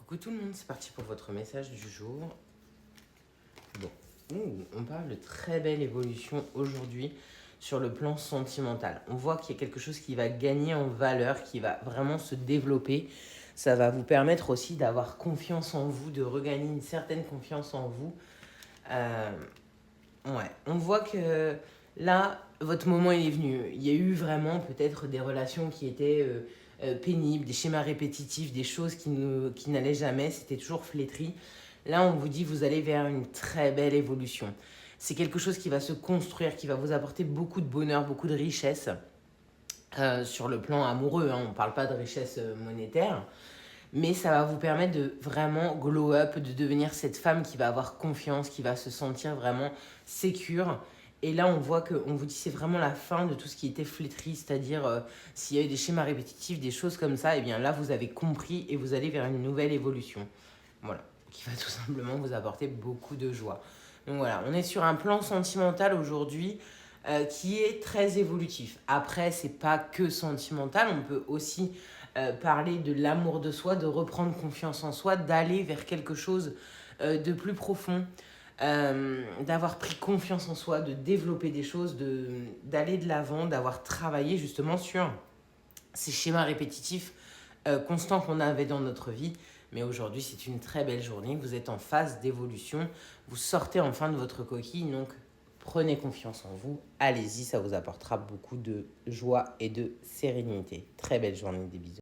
Coucou tout le monde, c'est parti pour votre message du jour. Bon, on parle de très belle évolution aujourd'hui sur le plan sentimental. On voit qu'il y a quelque chose qui va gagner en valeur, qui va vraiment se développer. Ça va vous permettre aussi d'avoir confiance en vous, de regagner une certaine confiance en vous. Euh, ouais, on voit que là, votre moment il est venu. Il y a eu vraiment peut-être des relations qui étaient pénibles, des schémas répétitifs, des choses qui n'allaient jamais, c'était toujours flétri. Là, on vous dit vous allez vers une très belle évolution. C'est quelque chose qui va se construire, qui va vous apporter beaucoup de bonheur, beaucoup de richesse sur le plan amoureux. Hein. On ne parle pas de richesse monétaire, mais ça va vous permettre de vraiment glow up, de devenir cette femme qui va avoir confiance, qui va se sentir vraiment sécure. Et là, on voit qu'on vous dit c'est vraiment la fin de tout ce qui était flétri, c'est-à-dire s'il y a eu des schémas répétitifs, des choses comme ça, et bien là, vous avez compris et vous allez vers une nouvelle évolution. Voilà, qui va tout simplement vous apporter beaucoup de joie. Donc voilà, on est sur un plan sentimental aujourd'hui qui est très évolutif. Après, c'est pas que sentimental, on peut aussi parler de l'amour de soi, de reprendre confiance en soi, d'aller vers quelque chose de plus profond, d'avoir pris confiance en soi, de développer des choses, d'aller de l'avant, d'avoir travaillé justement sur ces schémas répétitifs constants qu'on avait dans notre vie. Mais aujourd'hui, c'est une très belle journée. Vous êtes en phase d'évolution. Vous sortez enfin de votre coquille. Donc, prenez confiance en vous. Allez-y, ça vous apportera beaucoup de joie et de sérénité. Très belle journée, des bisous.